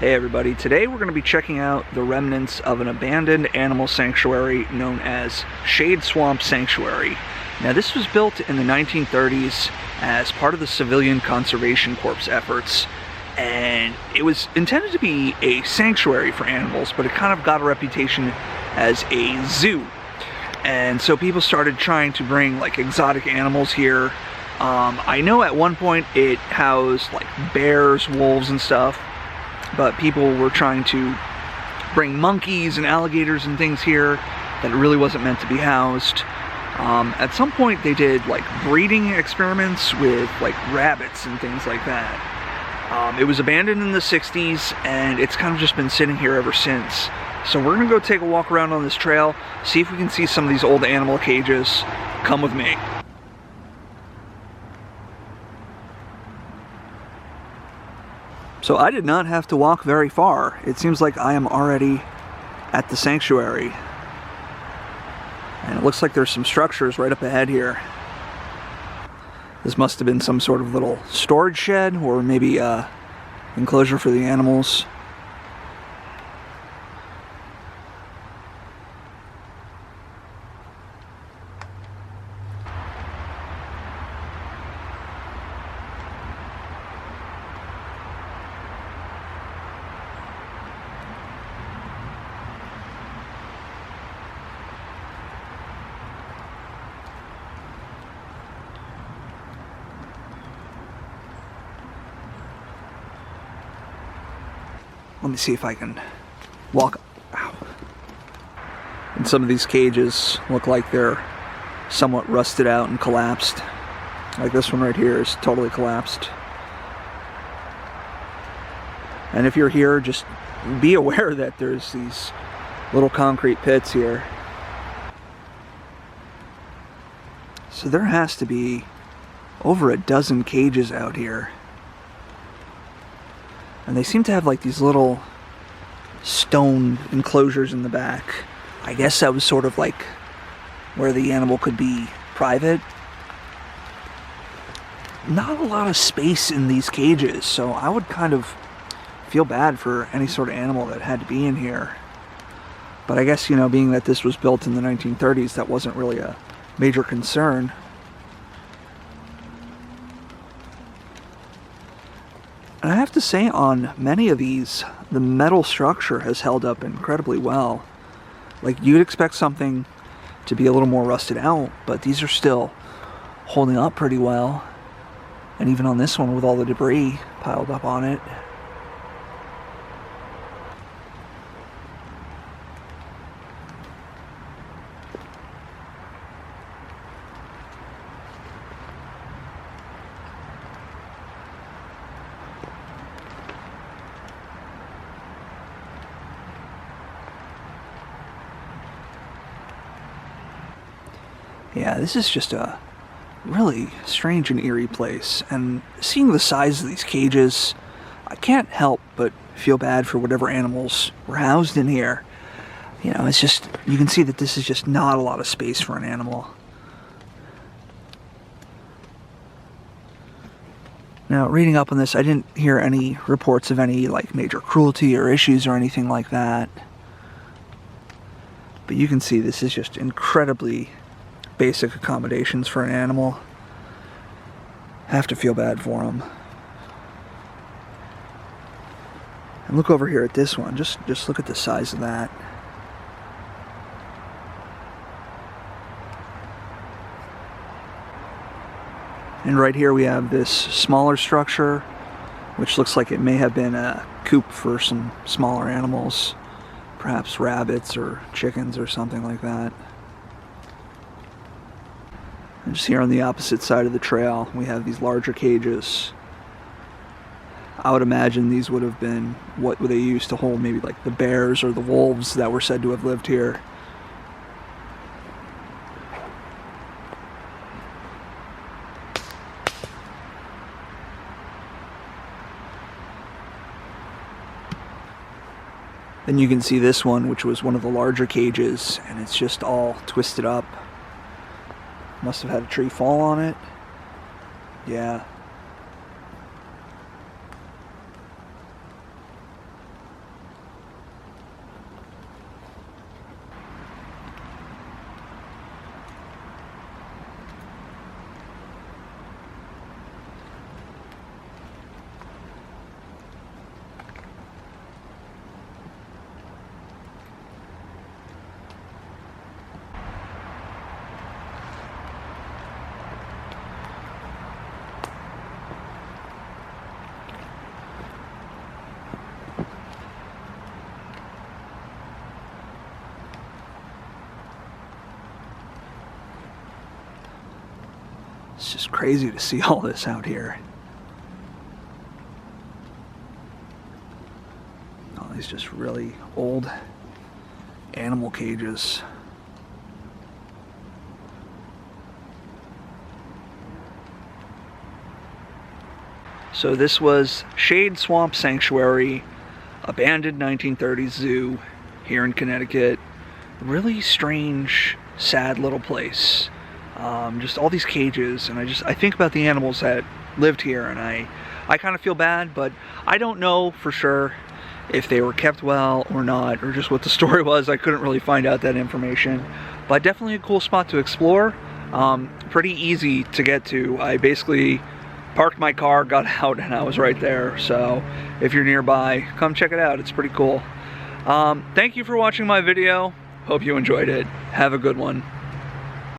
Hey everybody, today we're going to be checking out the remnants of an abandoned animal sanctuary known as Shade Swamp Sanctuary. Now this was built in the 1930s as part of the Civilian Conservation Corps efforts, and it was intended to be a sanctuary for animals, but it kind of got a reputation as a zoo. And so people started trying to bring like exotic animals here. I know at one point it housed like bears, wolves and stuff, but people were trying to bring monkeys and alligators and things here that it really wasn't meant to be housed. At some point they did like breeding experiments with like rabbits and things like that. It was abandoned in the 60s and it's kind of just been sitting here ever since. So we're gonna go take a walk around on this trail, see if we can see some of these old animal cages. Come with me. So I did not have to walk very far. It seems like I am already at the sanctuary. And it looks like there's some structures right up ahead here. This must have been some sort of little storage shed or maybe enclosure for the animals. Let me see if I can walk. Ow. And some of these cages look like they're somewhat rusted out and collapsed. Like this one right here is totally collapsed. And if you're here, just be aware that there's these little concrete pits here. So there has to be over a dozen cages out here. And they seem to have like these little stone enclosures in the back. I guess that was sort of like where the animal could be private. Not a lot of space in these cages, so I would kind of feel bad for any sort of animal that had to be in here. But I guess, you know, being that this was built in the 1930s, that wasn't really a major concern. And I have to say, on many of these, the metal structure has held up incredibly well. Like, you'd expect something to be a little more rusted out, but these are still holding up pretty well. And even on this one, with all the debris piled up on it. Yeah, this is just a really strange and eerie place, and seeing the size of these cages, I can't help but feel bad for whatever animals were housed in here. You know, it's just, you can see that this is just not a lot of space for an animal. Now, reading up on this, I didn't hear any reports of any like major cruelty or issues or anything like that. But you can see this is just incredibly basic accommodations for an animal. Have to feel bad for them. And look over here at this one. Just look at the size of that. And right here we have this smaller structure, which looks like it may have been a coop for some smaller animals, perhaps rabbits or chickens or something like that. And just here on the opposite side of the trail, we have these larger cages. I would imagine these would have been what they used to hold maybe like the bears or the wolves that were said to have lived here. Then you can see this one, which was one of the larger cages, and it's just all twisted up. Must have had a tree fall on it. Yeah. It's just crazy to see all this out here. All these just really old animal cages. So this was Shade Swamp Sanctuary, abandoned 1930s zoo here in Connecticut. Really strange, sad little place. Just all these cages, and I think about the animals that lived here, and I kind of feel bad, but I don't know for sure if they were kept well or not, or just what the story was. I couldn't really find out that information, but definitely a cool spot to explore. Pretty easy to get to. I basically parked my car, got out, and I was right there. So if you're nearby, come check it out. It's pretty cool. Thank you for watching my video. Hope you enjoyed it. Have a good one.